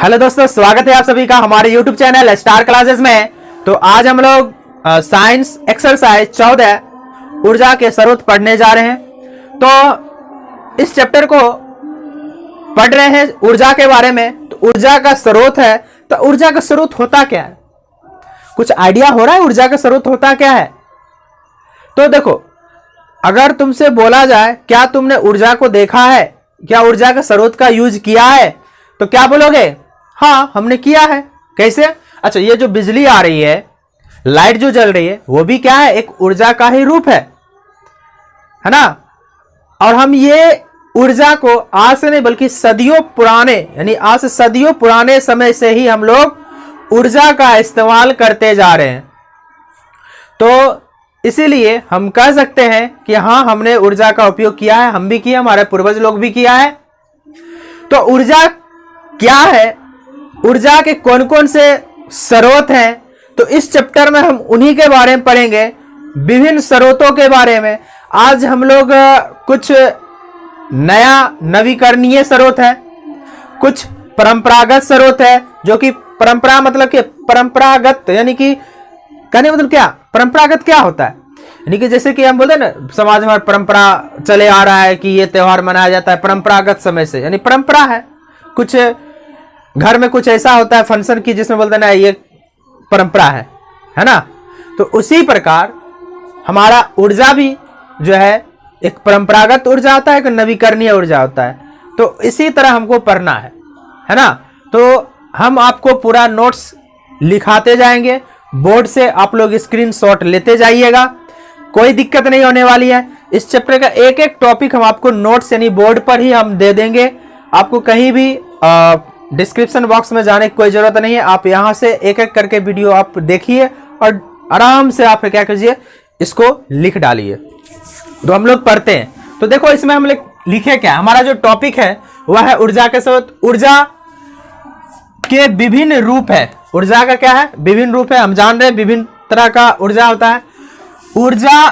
Hello दोस्तों, स्वागत है आप सभी का हमारे YouTube चैनल स्टार क्लासेस में। तो आज हम लोग साइंस एक्सरसाइज 14 ऊर्जा के स्रोत पढ़ने जा रहे हैं। तो इस चैप्टर को पढ़ रहे हैं ऊर्जा के बारे में। तो ऊर्जा का स्रोत है, तो ऊर्जा का स्रोत होता क्या है? कुछ आइडिया हो रहा है ऊर्जा का स्रोत होता क्या है? तो देखो, अगर तुमसे बोला जाए क्या तुमने ऊर्जा को देखा है, क्या ऊर्जा का स्रोत का यूज किया है, तो क्या बोलोगे? हाँ, हमने किया है। कैसे? अच्छा, ये जो बिजली आ रही है, लाइट जो जल रही है, वो भी क्या है? एक ऊर्जा का ही रूप है ना। और हम ये ऊर्जा को आज से नहीं बल्कि सदियों पुराने, यानी आज से सदियों पुराने समय से ही हम लोग ऊर्जा का इस्तेमाल करते जा रहे हैं। तो इसीलिए हम कह सकते हैं कि हाँ, हमने ऊर्जा का उपयोग किया है, हम भी किया, हमारे पूर्वज लोग भी किया है। तो ऊर्जा क्या है, ऊर्जा के कौन कौन से स्रोत हैं, तो इस चैप्टर में हम उन्हीं के बारे में पढ़ेंगे, विभिन्न स्रोतों के बारे में। आज हम लोग कुछ नया नवीकरणीय स्रोत है, कुछ परंपरागत स्रोत है, जो कि परंपरा मतलब कि परंपरागत यानी कि कहने मतलब क्या, परंपरागत क्या होता है? यानी कि जैसे कि हम बोलते हैं ना, समाज में परंपरा चले आ रहा है कि ये त्योहार मनाया जाता है परंपरागत समय से, यानी परंपरा है। कुछ घर में कुछ ऐसा होता है फंक्शन की जिसमें बोलते हैं ना ये परंपरा है ना। तो उसी प्रकार हमारा ऊर्जा भी जो है एक परंपरागत ऊर्जा होता है, एक नवीकरणीय ऊर्जा होता है। तो इसी तरह हमको पढ़ना है ना। तो हम आपको पूरा नोट्स लिखाते जाएंगे, बोर्ड से आप लोग स्क्रीनशॉट लेते जाइएगा, कोई दिक्कत नहीं होने वाली है। इस चैप्टर का एक एक टॉपिक हम आपको नोट्स यानी बोर्ड पर ही हम दे देंगे, आपको कहीं भी डिस्क्रिप्शन बॉक्स में जाने की कोई जरूरत नहीं है। आप यहां से एक एक करके वीडियो आप देखिए और आराम से आप क्या कीजिए, इसको लिख डालिए। तो हम लोग पढ़ते हैं। तो देखो, इसमें हम लिखे क्या, हमारा जो टॉपिक है वह है ऊर्जा के स्रोत। ऊर्जा के विभिन्न रूप है। ऊर्जा का क्या है? विभिन्न रूप है। हम जान रहे हैं विभिन्न तरह का ऊर्जा होता है। ऊर्जा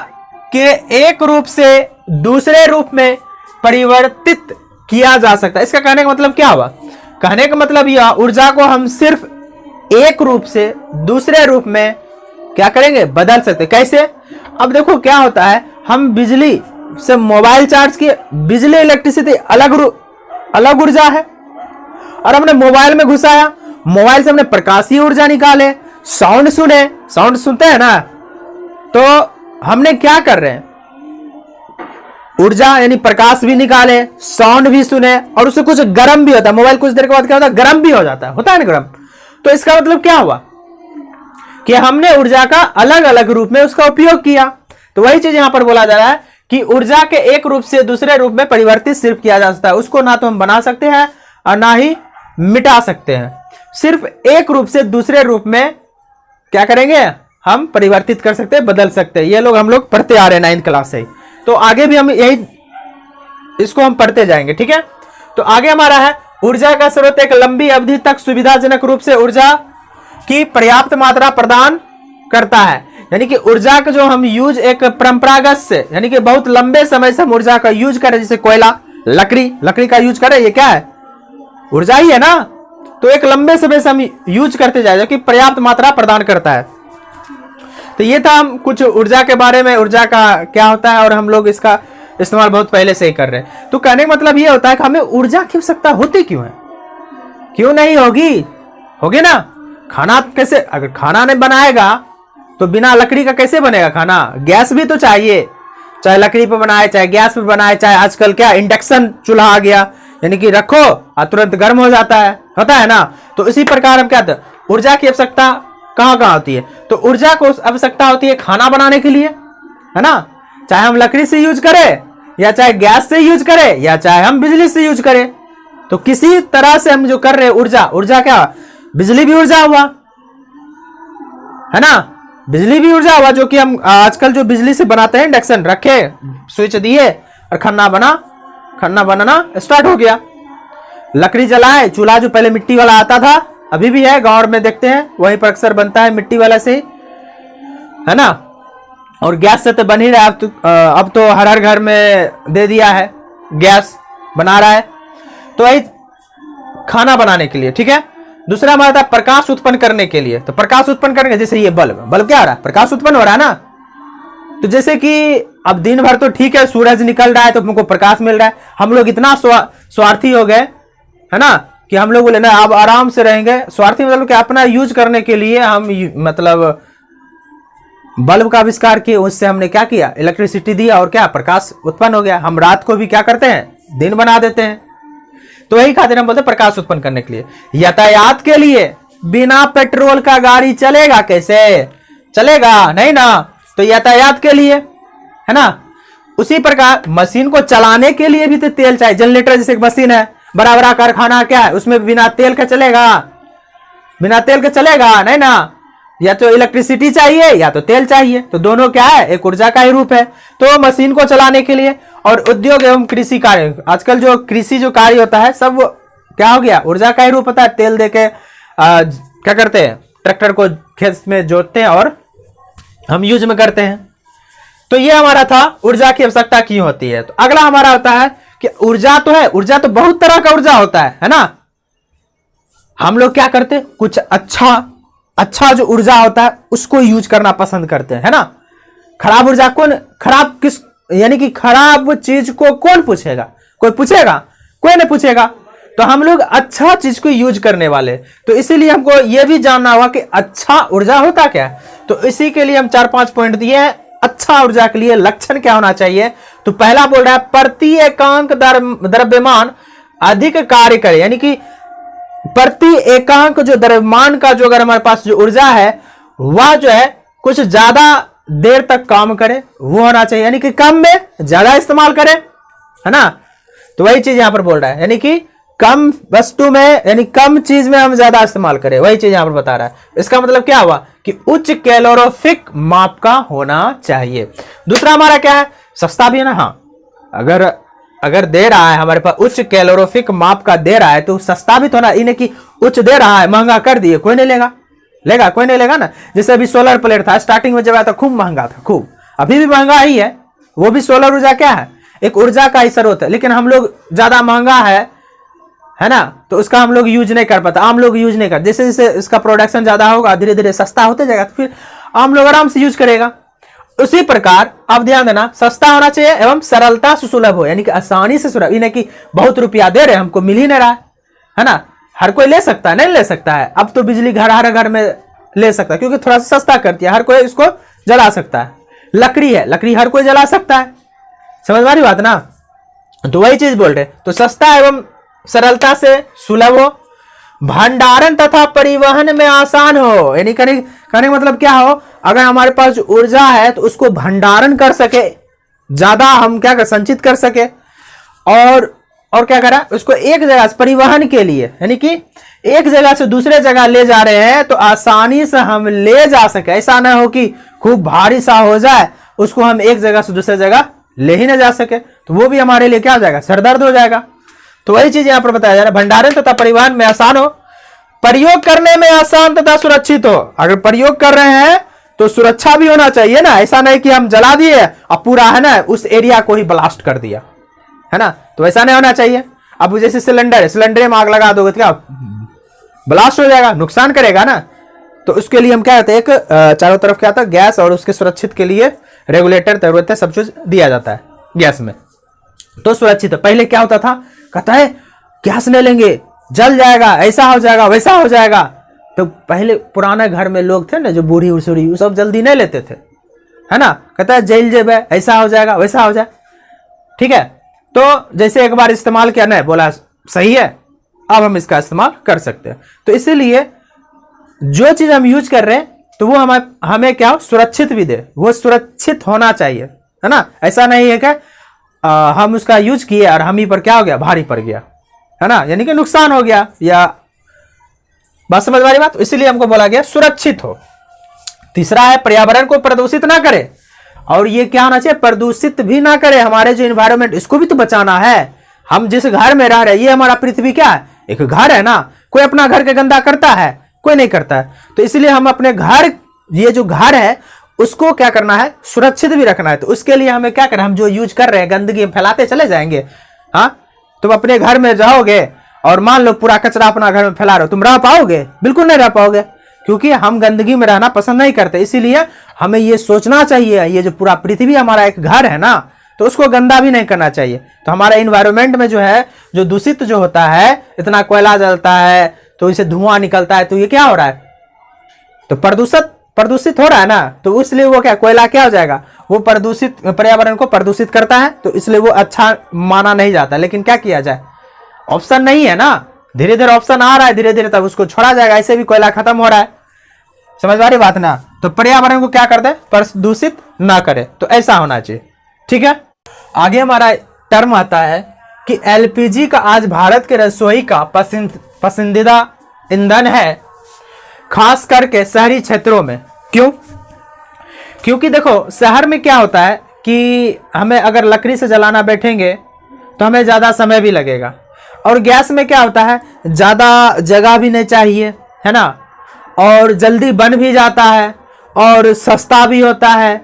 के एक रूप से दूसरे रूप में परिवर्तित किया जा सकता है। इसका कहने का मतलब क्या हुआ? कहने का मतलब यह, ऊर्जा को हम सिर्फ एक रूप से दूसरे रूप में क्या करेंगे? बदल सकते। कैसे? अब देखो क्या होता है, हम बिजली से मोबाइल चार्ज किए, बिजली इलेक्ट्रिसिटी अलग ऊर्जा है, और हमने मोबाइल में घुसाया, मोबाइल से हमने प्रकाशीय ऊर्जा निकाले, साउंड सुनते हैं ना। तो हमने क्या कर रहे हैं, ऊर्जा यानी प्रकाश भी निकाले, साउंड भी सुने, और उससे कुछ गर्म भी होता है। मोबाइल कुछ देर के बाद क्या होता है? गर्म भी हो जाता है ना गर्म। तो इसका मतलब क्या हुआ कि हमने ऊर्जा का अलग अलग रूप में उसका उपयोग किया। तो वही चीज यहां पर बोला जा रहा है कि ऊर्जा के एक रूप से दूसरे रूप में परिवर्तित सिर्फ किया जा सकता है। उसको ना तो हम बना सकते हैं और ना ही मिटा सकते हैं। सिर्फ एक रूप से दूसरे रूप में क्या करेंगे? हम परिवर्तित कर सकते हैं, बदल सकते हैं। ये लोग हम लोग पढ़ते आ रहे हैं 9th क्लास से ही। तो आगे भी हम यही इसको हम पढ़ते जाएंगे, ठीक है। तो आगे हमारा है, ऊर्जा का स्रोत एक लंबी अवधि तक सुविधाजनक रूप से ऊर्जा की पर्याप्त मात्रा प्रदान करता है। यानी कि ऊर्जा का जो हम यूज एक परंपरागत से, यानी कि बहुत लंबे समय से हम ऊर्जा का यूज करें, जैसे कोयला, लकड़ी का यूज करें, ये क्या है? ऊर्जा ही है ना। तो एक लंबे समय से हम यूज करते जाए जो कि पर्याप्त मात्रा प्रदान करता है। तो ये था हम कुछ ऊर्जा के बारे में, ऊर्जा का क्या होता है, और हम लोग इसका इस्तेमाल बहुत पहले से ही कर रहे हैं। तो कहने का मतलब ये होता है कि हमें ऊर्जा की आवश्यकता होती क्यों है? क्यों नहीं होगी ना। खाना कैसे, अगर खाना नहीं बनाएगा तो बिना लकड़ी का कैसे बनेगा खाना? गैस भी तो चाहिए, चाहे लकड़ी पर बनाए, चाहे गैस पर बनाए, चाहे आजकल क्या इंडक्शन चूल्हा आ गया, यानी कि रखो और तुरंत गर्म हो जाता है, होता है ना। तो इसी प्रकार हम क्या, ऊर्जा की आवश्यकता कहां होती है? तो ऊर्जा को आवश्यकता होती है खाना बनाने के लिए, है ना। चाहे हम लकड़ी से यूज करें, या चाहे गैस से यूज करें, या चाहे हम बिजली से यूज करें। तो किसी तरह से हम जो कर रहे हैं ऊर्जा क्या? बिजली भी ऊर्जा हुआ, है ना। बिजली भी ऊर्जा हुआ, जो कि हम आजकल जो बिजली से बनाते हैं, इंडक्शन रखे, स्विच दिए और खाना बनाना स्टार्ट हो गया। लकड़ी जलाए, चूल्हा जो पहले मिट्टी वाला आता था, अभी भी है, गांव में देखते हैं वहीं पर अक्सर बनता है मिट्टी वाला से, है ना। और गैस से तो बन ही रहा है। अब तो हर घर में दे दिया है, गैस बना रहा है। तो वही खाना बनाने के लिए, ठीक है। दूसरा हमारा था प्रकाश उत्पन्न करने के लिए। तो प्रकाश उत्पन्न करने के, जैसे ये बल्ब क्या हो रहा है, प्रकाश उत्पन्न हो रहा है ना। तो जैसे कि अब दिन भर तो ठीक है, सूरज निकल रहा है तो हमको प्रकाश मिल रहा है। हम लोग इतना स्वार्थी हो गए है ना कि हम लोग बोले ना अब आराम से रहेंगे। स्वार्थी मतलब कि अपना यूज करने के लिए हम मतलब बल्ब का आविष्कार किए, उससे हमने क्या किया, इलेक्ट्रिसिटी दिया और क्या, प्रकाश उत्पन्न हो गया। हम रात को भी क्या करते हैं, दिन बना देते हैं। तो यही खातिर हम बोलते हैं प्रकाश उत्पन्न करने के लिए। यातायात के लिए बिना पेट्रोल का गाड़ी चलेगा कैसे, चलेगा नहीं ना। तो यातायात के लिए है ना। उसी प्रकार मशीन को चलाने के लिए भी तो तेल चाहिए। जनरेटर जैसे एक मशीन है, बड़ा बड़ा कारखाना क्या है, उसमें बिना तेल के चलेगा, बिना तेल के चलेगा नहीं ना। या तो इलेक्ट्रिसिटी चाहिए या तो तेल चाहिए। तो दोनों क्या है, एक ऊर्जा का ही रूप है। तो मशीन को चलाने के लिए और उद्योग एवं कृषि कार्य, आजकल जो कृषि जो कार्य होता है सब क्या हो गया, ऊर्जा का ही रूप होता है। तेल देके क्या करते हैं, ट्रैक्टर को खेत में जोतते हैं और हम यूज में करते हैं। तो ये हमारा था ऊर्जा की आवश्यकता क्यों होती है। तो अगला हमारा होता है कि ऊर्जा तो है, ऊर्जा तो बहुत तरह का ऊर्जा होता है ना। हम लोग क्या करते, कुछ अच्छा जो ऊर्जा होता है उसको यूज करना पसंद करते हैं, है ना। खराब ऊर्जा कौन, खराब किस, यानी कि खराब चीज को कौन पूछेगा, कोई पूछेगा, कोई नहीं पूछेगा। तो हम लोग अच्छा चीज को यूज करने वाले। तो इसीलिए हमको यह भी जानना होगा कि अच्छा ऊर्जा होता क्या है। तो इसी के लिए हम 4-5 पॉइंट दिए हैं। अच्छा ऊर्जा के लिए लक्षण क्या होना चाहिए। तो पहला बोल रहा है प्रति एकांक द्रव्यमान अधिक कार्य करे, यानी कि प्रति एकांक जो द्रव्यमान का जो अगर हमारे पास जो ऊर्जा है वह जो है कुछ ज्यादा देर तक काम करे, वो होना चाहिए। यानी कि कम में ज्यादा इस्तेमाल करे, है ना। तो वही चीज यहां पर बोल रहा है, यानी कि कम वस्तु में, यानी कम चीज में हम ज्यादा इस्तेमाल करें, वही चीज यहां पर बता रहा है। इसका मतलब क्या हुआ कि उच्च कैलोरीफिक माप का होना चाहिए। दूसरा हमारा क्या है, सस्ता भी है ना। हाँ, अगर दे रहा है हमारे पास उच्च कैलोरीफिक माप का दे रहा है तो सस्ता भी तो ना, इन्हें कि उच्च दे रहा है महंगा कर दिए, कोई नहीं लेगा कोई नहीं लेगा ना। जैसे अभी सोलर प्लेट था, स्टार्टिंग में जब आया था खूब महंगा था, खूब, अभी भी महंगा ही है। वो भी सोलर ऊर्जा क्या है, एक ऊर्जा का ही स्रोत है। लेकिन हम लोग ज्यादा महंगा है ना, तो उसका हम लोग यूज नहीं कर पाता, आम लोग यूज नहीं कर। जैसे जैसे इसका प्रोडक्शन ज्यादा होगा, धीरे धीरे सस्ता होते जाएगा, तो फिर आम लोग आराम से यूज करेगा। उसी प्रकार अब ध्यान देना, सस्ता होना चाहिए एवं सरलता से सुलभ हो, यानी कि आसानी से सुलभ। इन्हें कि बहुत रुपया दे रहे, हमको मिल ही नहीं रहा है ना। हर कोई ले सकता है, नहीं ले सकता है। अब तो बिजली हर घर में ले सकता है, क्योंकि थोड़ा सा सस्ता करती है, हर कोई इसको जला सकता है। लकड़ी है, लकड़ी हर कोई जला सकता है, समझ में आ रही बात ना। तो वही चीज बोल रहे, तो सस्ता एवं सरलता से सुलभ हो, भंडारण तथा परिवहन में आसान हो। यानी कहने का मतलब क्या हो, अगर हमारे पास ऊर्जा है तो उसको भंडारण कर सके, ज्यादा हम क्या कर संचित कर सके। और क्या करा, उसको एक जगह से परिवहन के लिए, यानी कि एक जगह से दूसरे जगह ले जा रहे हैं तो आसानी से हम ले जा सके। ऐसा ना हो कि खूब भारी सा हो जाए, उसको हम एक जगह से दूसरे जगह ले ही ना जा सके, तो वो भी हमारे लिए क्या हो जाएगा, सरदर्द हो जाएगा। तो वही चीज यहां पर बताया जा रहा है, भंडारण तथा परिवहन में आसान हो, प्रयोग करने में आसान तथा सुरक्षित हो। अगर प्रयोग कर रहे हैं तो सुरक्षा भी होना चाहिए ना। ऐसा नहीं कि हम जला दिए और पूरा है ना उस एरिया को ही ब्लास्ट कर दिया, है ना। तो ऐसा नहीं होना चाहिए। अब जैसे सिलेंडर है, सिलेंडर में आग लगा दोगे तो क्या ब्लास्ट हो जाएगा, नुकसान करेगा ना। तो उसके लिए हम क्या कहते हैं, एक चारों तरफ क्या आता है गैस, और उसके सुरक्षित के लिए रेगुलेटर जरूरत है, सब कुछ दिया जाता है गैस में, तो सुरक्षित है। पहले क्या होता था, कहता है गैस नहीं लेंगे जल जाएगा, ऐसा हो जाएगा वैसा हो जाएगा। तो पहले पुराने घर में लोग थे ना जो बूढ़ी उसूढ़ी, वो सब जल्दी नहीं लेते थे, है ना। कहता है जल जेबे, ऐसा हो जाएगा वैसा हो जाए, ठीक है। तो जैसे एक बार इस्तेमाल किया ना, बोला सही है, अब हम इसका इस्तेमाल कर सकते हैं। तो इसीलिए जो चीज हम यूज कर रहे हैं तो वो हमें क्या हो, सुरक्षित भी दे, वो सुरक्षित होना चाहिए, है ना। ऐसा नहीं है कि हम उसका यूज किए और हम ही पर क्या हो गया, भारी पड़ गया, है ना, यानी कि नुकसान हो गया। या बात समझ वाली बात। इसीलिए हमको बोला गया सुरक्षित हो। तीसरा है पर्यावरण को प्रदूषित ना करे, और ये क्या होना चाहिए, प्रदूषित भी ना करे। हमारे जो इन्वायरमेंट, इसको भी तो बचाना है। हम जिस घर में रह रहे हैं, ये हमारा पृथ्वी क्या है, एक घर है ना। कोई अपना घर के गंदा करता है, कोई नहीं करता है। तो इसलिए हम अपने घर, ये जो घर है उसको क्या करना है, सुरक्षित भी रखना है। तो उसके लिए हमें क्या करना है, हम जो यूज कर रहे हैं गंदगी फैलाते चले जाएंगे, हाँ। तुम अपने घर में जाओगे और मान लो पूरा कचरा अपना घर में फैला रहे हो, तुम रह पाओगे? बिल्कुल नहीं रह पाओगे, क्योंकि हम गंदगी में रहना पसंद नहीं करते। इसीलिए हमें ये सोचना चाहिए, ये जो पूरा पृथ्वी हमारा एक घर है ना, तो उसको गंदा भी नहीं करना चाहिए। तो हमारा इन्वायरमेंट में जो है, जो दूषित जो होता है, इतना कोयला जलता है तो इसे धुआं निकलता है, तो ये क्या हो रहा है? तो प्रदूषित हो रहा है ना। तो इसलिए वो क्या, कोयला क्या हो जाएगा, वो प्रदूषित पर्यावरण को प्रदूषित करता है, तो इसलिए वो अच्छा माना नहीं जाता। लेकिन क्या किया जाए, ऑप्शन नहीं है ना, धीरे धीरे ऑप्शन आ रहा है, धीरे धीरे तब उसको छोड़ा जाएगा। ऐसे भी कोयला खत्म हो रहा है, समझ वाली बात ना। तो पर्यावरण को क्या कर दे, प्रदूषित ना करे, तो ऐसा होना चाहिए, ठीक है। आगे हमारा टर्म आता है कि एलपीजी का आज भारत के रसोई का पसंदीदा ईंधन है, खास करके शहरी क्षेत्रों में। क्यों? क्योंकि देखो शहर में क्या होता है कि हमें अगर लकड़ी से जलाना बैठेंगे तो हमें ज़्यादा समय भी लगेगा, और गैस में क्या होता है, ज़्यादा जगह भी नहीं चाहिए, है ना, और जल्दी बन भी जाता है, और सस्ता भी होता है,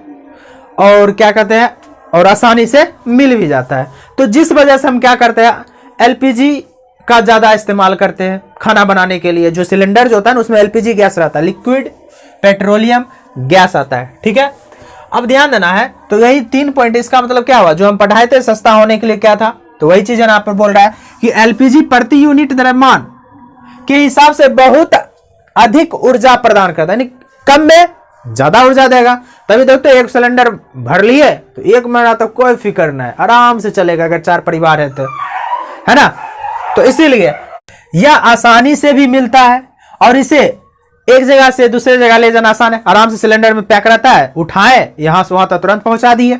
और क्या कहते हैं, और आसानी से मिल भी जाता है। तो जिस वजह से हम क्या करते हैं, एलपीजी का ज़्यादा इस्तेमाल करते हैं खाना बनाने के लिए। जो सिलेंडर जो होता है ना, उसमें एलपीजी गैस रहता है, लिक्विड पेट्रोलियम गैस आता है, ठीक है। अब ध्यान देना है, तो यही 3 पॉइंट, इसका मतलब क्या हुआ, जो हम पढ़ाए थे सस्ता होने के लिए क्या था, तो वही चीज यहाँ पर बोल रहा है कि एलपीजी प्रति यूनिट द्रव्यमान के हिसाब से बहुत अधिक ऊर्जा प्रदान करता है, यानी कम में ज्यादा ऊर्जा देगा। तभी देखते एक सिलेंडर भर लिए तो 1 महीना तक कोई फिक्र नहीं, आराम से चलेगा, अगर 4 परिवार है तो, है ना। तो इसीलिए यह आसानी से भी मिलता है, और इसे एक जगह से दूसरे जगह ले जाना आसान है, आराम से सिलेंडर में पैक रहता है, उठाए यहां से वहां तक तुरंत पहुंचा दिए,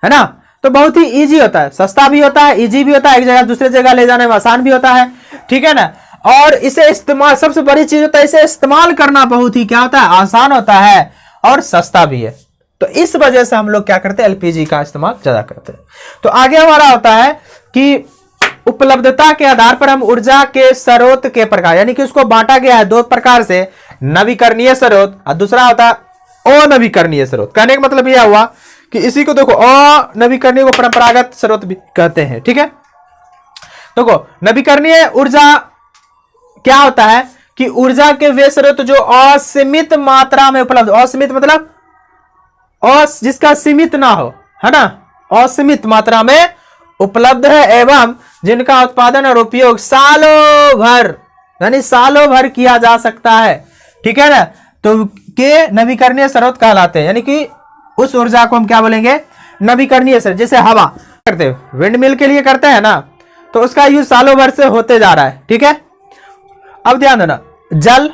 है ना। तो बहुत ही इजी होता है, सस्ता भी होता है, इजी भी होता है, एक जगह दूसरे जगह ले जाने में आसान भी होता है, ठीक है ना। और इसे इस्तेमाल, सबसे बड़ी चीज होता है, इसे इस्तेमाल करना बहुत ही क्या होता है, आसान होता है, और सस्ता भी है। तो इस वजह से हम लोग क्या करते हैं, एलपीजी का इस्तेमाल ज्यादा करते हैं। तो आगे हमारा होता है कि उपलब्धता के आधार पर हम ऊर्जा के स्रोत के प्रकार, यानी कि उसको बांटा गया है 2 प्रकार से, नवीकरणीय स्रोत और दूसरा होता है अनवीकरणीय स्रोत। कहने का मतलब यह हुआ कि इसी को देखो अनवीकरणीय को परंपरागत स्रोत भी कहते हैं, ठीक है। देखो नवीकरणीय ऊर्जा क्या होता है कि ऊर्जा के वे स्रोत जो असीमित मात्रा में उपलब्ध, असीमित मतलब जिसका सीमित ना हो, है ना, असीमित मात्रा में उपलब्ध है, एवं जिनका उत्पादन और उपयोग सालों भर, यानी सालों भर किया जा सकता है, ठीक है ना। तो के नवीकरणीय स्रोत कहलाते हैं, यानी कि उस ऊर्जा को हम क्या बोलेंगे, नवीकरणीय स्रोत। जैसे हवा करते विंड मिल के लिए करते हैं ना, तो उसका यूज सालों भर से होते जा रहा है, ठीक है। अब ध्यान देना, जल,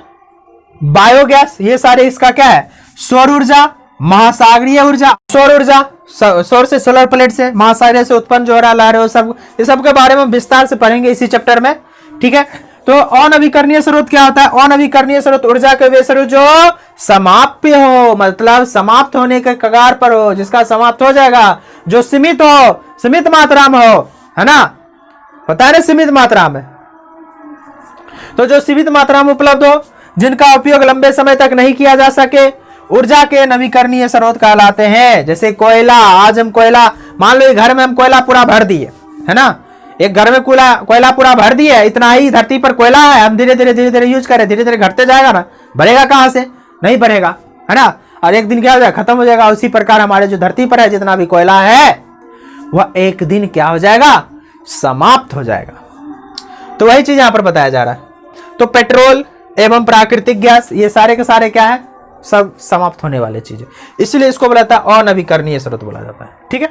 बायोगैस, ये सारे इसका क्या है, सौर ऊर्जा, महासागरीय ऊर्जा, सौर ऊर्जा, सौर से, सोलर प्लेट से, महासागरीय से उत्पन्न जो हो रहा लहरें, सब ये सब के बारे में विस्तार से पढ़ेंगे इसी चैप्टर में, ठीक है। तो अनवीकरणीय स्रोत क्या होता है, अनवीकरणीय स्रोत ऊर्जा के वे स्रोत जो समाप्त हो, मतलब समाप्त होने के कगार पर हो, जिसका समाप्त हो जाएगा, जो सीमित हो, सीमित मात्रा में हो, है ना, पता है ना, सीमित मात्रा में। तो जो सीमित मात्रा में उपलब्ध हो, जिनका उपयोग लंबे समय तक नहीं किया जा सके, ऊर्जा के नवीकरणीय स्रोत कहलाते हैं। जैसे कोयला, आज हम कोयला, मान लो एक घर में हम कोयला पूरा भर दिए, है ना, एक घर में कोयला पूरा भर दिए, इतना ही धरती पर कोयला है, हम धीरे धीरे यूज करें, धीरे धीरे घटते जाएगा ना, बढ़ेगा कहां से, नहीं बढ़ेगा, है ना। और एक दिन क्या हो जाएगा, खत्म हो जाएगा। उसी प्रकार हमारे जो धरती पर है जितना भी कोयला है, वह एक दिन क्या हो जाएगा, समाप्त हो जाएगा। तो वही चीज यहां पर बताया जा रहा है। तो पेट्रोल एवं प्राकृतिक गैस, ये सारे के सारे क्या है, सब समाप्त होने वाले चीजें, इसलिए इसको बोला जाता है अनवीकरणीय स्रोत बोला जाता है, ठीक है।